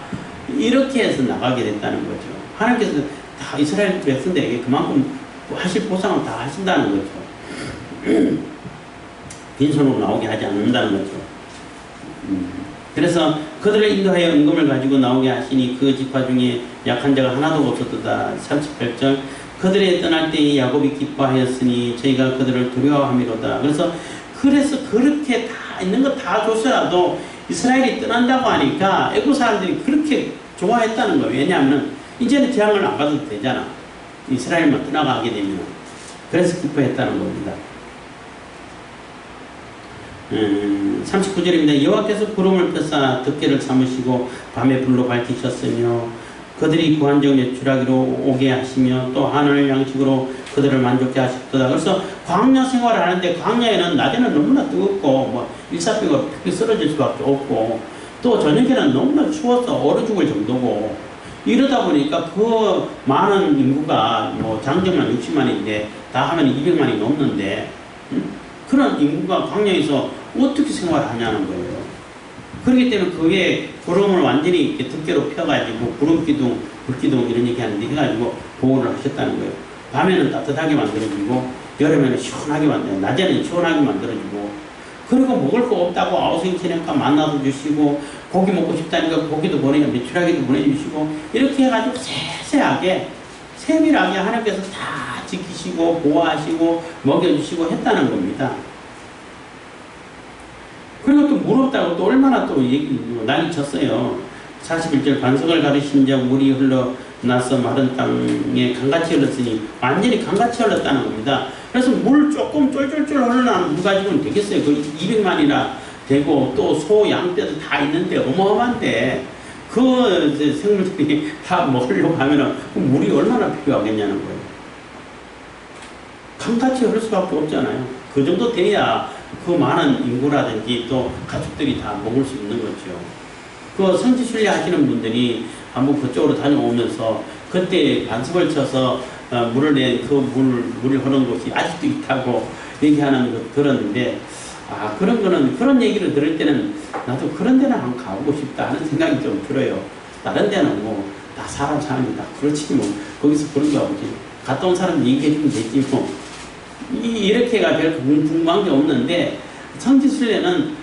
이렇게 해서 나가게 됐다는 거죠. 하나님께서 다 이스라엘 백성들에게 그만큼 하실 보상을 다 하신다는 거죠. 빈손으로 나오게 하지 않는다는 거죠. 그래서 그들을 인도하여 은금을 가지고 나오게 하시니 그 지파 중에 약한 자가 하나도 없었다. 38절 그들이 떠날 때에 야곱이 기뻐하였으니 저희가 그들을 두려워함이로다. 그래서 그렇게 다 있는 거 다 줬어라도 이스라엘이 떠난다고 하니까 애국 사람들이 그렇게 좋아했다는 거예요. 왜냐하면 이제는 재앙을 안 가도 되잖아. 이스라엘만 떠나가게 되면. 그래서 기뻐했다는 겁니다. 39절입니다. 여호와께서 구름을 펴사 덮개를 삼으시고 밤에 불로 밝히셨으며 그들이 구한적 외출하기로 오게 하시며 또 하늘 양식으로 그들을 만족케 하셨다. 그래서 광야 생활을 하는데 광야에는 낮에는 너무나 뜨겁고 뭐 일사병으로 피 쓰러질 수밖에 없고 또 저녁에는 너무나 추워서 얼어 죽을 정도고 이러다 보니까 그 많은 인구가 뭐 장정만 60만인데 다 하면 200만이 넘는데 그런 인구가 광야에서 어떻게 생활하냐는 거예요. 그렇기 때문에 그게 구름을 완전히 이렇게 덮개로 펴가지고 구름기둥, 불기둥 이런 얘기 하는데 해가지고 보호를 하셨다는 거예요. 밤에는 따뜻하게 만들어주고 여름에는 시원하게 낮에는 시원하게 만들어주고 그리고 먹을 거 없다고 아우성치니까 만나도 주시고, 고기 먹고 싶다니까 고기도 메추라기도 보내주시고, 이렇게 해가지고 세세하게, 세밀하게 하나님께서 다 지키시고, 보호하시고, 먹여주시고 했다는 겁니다. 그리고 또 물 없다고 또 얼마나 또 난리 쳤어요. 41절 반석을 가르신 자 물이 흘러나서 마른 땅에 강같이 흘렀으니 완전히 강같이 흘렀다는 겁니다. 그래서 물 조금 쫄쫄쫄 흘러나는 물 가지고는 되겠어요. 그 200만이나 되고 또 소, 양 떼도 다 있는데 어마어마한데 그 생물들이 다 먹으려고 하면은 물이 얼마나 필요하겠냐는 거예요. 강같이 흐를 수밖에 없잖아요. 그 정도 돼야 그 많은 인구라든지 또 가족들이 다 먹을 수 있는 거죠. 그 성지순례 하시는 분들이 한번 그쪽으로 다녀오면서 그때 반석을 쳐서 물을 낸 그 물이 흐르는 곳이 아직도 있다고 얘기하는 거 들었는데, 아, 그런 얘기를 들을 때는 나도 그런 데는 한번 가보고 싶다 하는 생각이 좀 들어요. 다른 데는 뭐 다 사람 사는 다 그렇지 뭐 거기서 그런 거 없지. 갔다 온 사람 얘기해 주면 되지 뭐. 이렇게가 별 궁금한 게 없는데 성지순례는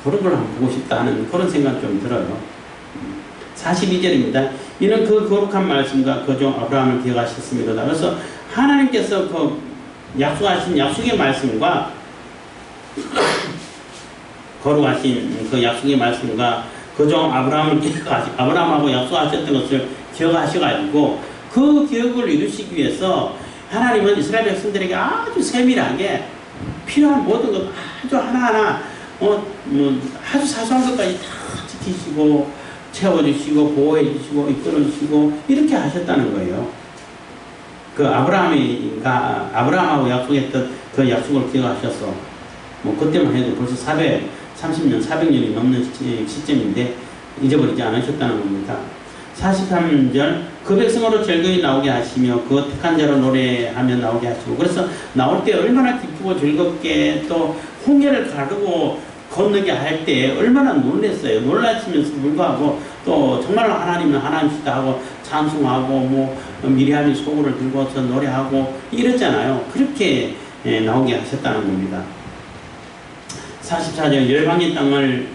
그런 걸 한번 보고 싶다 하는 그런 생각 좀 들어요. 42절입니다. 이는 그 거룩한 말씀과 그 종 아브라함을 기억하셨습니다. 그래서 하나님께서 그 약속하신 약속의 말씀과 거룩하신 그 약속의 말씀과 그 종 아브라함하고 약속하셨던 것을 기억하셔가지고 그 기억을 이루시기 위해서 하나님은 이스라엘 백성들에게 아주 세밀하게 필요한 모든 것 아주 하나하나 아주 사소한 것까지 다 지키시고 채워주시고 보호해주시고 이끌어주시고 이렇게 하셨다는 거예요. 그 아브라함하고 약속했던 그 약속을 기억하셔서 뭐 그때만 해도 벌써 400년이 넘는 시점인데 잊어버리지 않으셨다는 겁니다. 43절 그 백성으로 즐거이 나오게 하시며 그 택한 자로 노래하며 나오게 하시고, 그래서 나올 때 얼마나 기쁘고 즐겁게 또 홍해를 가르고 건너게 할 때 얼마나 놀랐어요. 놀랐으면서 불구하고 또 정말로 하나님은 하나님이시다 하고 찬송하고 뭐 미리암이 소구를 들고서 노래하고 이랬잖아요. 그렇게 나오게 하셨다는 겁니다. 44절 열방의 땅을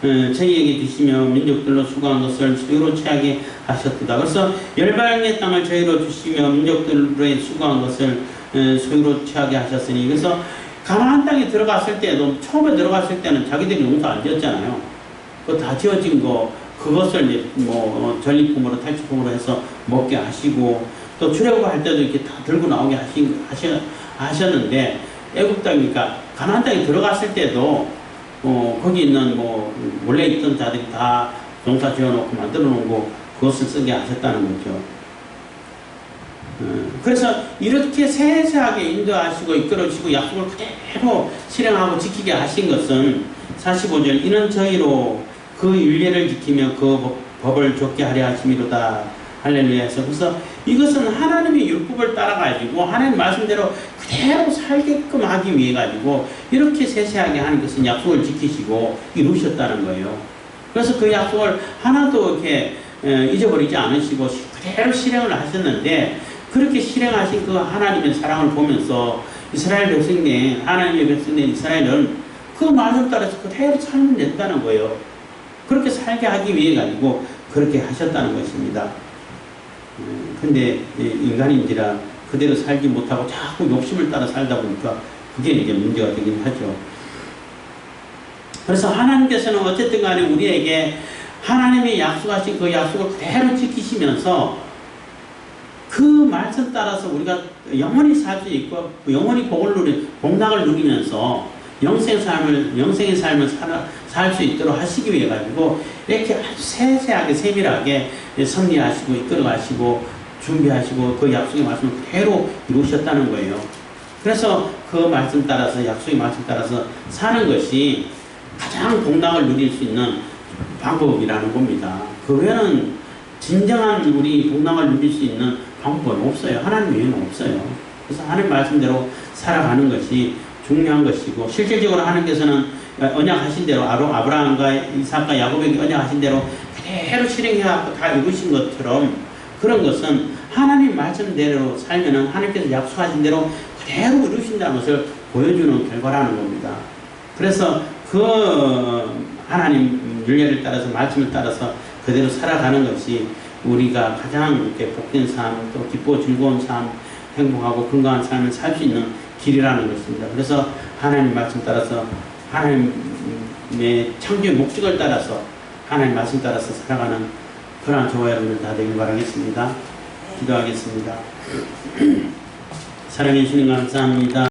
저희에게 주시며 민족들로 수고한 것을 소유로 취하게 하셨도다. 그래서 열방의 땅을 저희로 주시며 민족들로의 수고한 것을 소유로 취하게 하셨으니, 그래서 가나안 땅에 들어갔을 때도 처음에 들어갔을 때는 자기들이 용서 안 지었잖아요. 그 다 지어진 거 그것을 이제 뭐 전리품으로 탈취품으로 해서 먹게 하시고, 또 출애굽할 때도 이렇게 다 들고 나오게 하셨는데, 애굽 땅이니까 가나안 땅에 들어갔을 때도 거기 있는 원래 있던 자들이 다 농사 지어놓고 만들어 놓고 그것을 쓰게 하셨다는 거죠. 그래서 이렇게 세세하게 인도하시고 이끌어주시고 약속을 그대로 실행하고 지키게 하신 것은 45절 이는 저희로 그 율례를 지키며 그 법을 좇게 하려 하심이로다. 할렐루야에서. 그래서 이것은 하나님의 율법을 따라가지고 하나님 말씀대로 그대로 살게끔 하기 위해 가지고 이렇게 세세하게 하는 것은 약속을 지키시고 이루셨다는 거예요. 그래서 그 약속을 하나도 이렇게 잊어버리지 않으시고 그대로 실행을 하셨는데, 그렇게 실행하신 그 하나님의 사랑을 보면서 이스라엘 백성된 하나님의 백성된 이스라엘은 그 말씀 따라서 그대로 살면 된다는 거예요. 그렇게 살게 하기 위해 가지고 그렇게 하셨다는 것입니다. 근데 인간인지라 그대로 살지 못하고 자꾸 욕심을 따라 살다 보니까 그게 이제 문제가 되긴 하죠. 그래서 하나님께서는 어쨌든 간에 우리에게 하나님이 약속하신 그 약속을 그대로 지키시면서 그 말씀 따라서 우리가 영원히 살 수 있고 영원히 복락을 누리면서 영생의 삶을 살 수 있도록 하시기 위해 가지고 이렇게 아주 세세하게 세밀하게 섭리하시고 이끌어가시고 준비하시고 그 약속의 말씀을 그대로 이루셨다는 거예요. 그래서 그 말씀 따라서 약속의 말씀 따라서 사는 것이 가장 복락을 누릴 수 있는 방법이라는 겁니다. 그 외에는 진정한 우리 복락을 누릴 수 있는 방법은 없어요. 하나님 외에는 없어요. 그래서 하나님 말씀대로 살아가는 것이 중요한 것이고, 실질적으로 하나님께서는 언약하신 대로 아브라함과 이삭과 야곱에게 언약하신 대로 그대로 실행해갖고 다 이루신 것처럼, 그런 것은 하나님 말씀대로 살면은 하나님께서 약속하신 대로 그대로 이루신다는 것을 보여주는 결과라는 겁니다. 그래서 그 하나님 윤례를 따라서 말씀을 따라서 그대로 살아가는 것이 우리가 가장 이렇게 복된 삶, 또 기쁘고 즐거운 삶, 행복하고 건강한 삶을 살 수 있는 길이라는 것입니다. 그래서 하나님 말씀 따라서 하나님의 창조의 목적을 따라서 하나님 말씀 따라서 살아가는 그러한 저와 여러분들 다 되길 바라겠습니다. 기도하겠습니다. 사랑해 주님 감사합니다.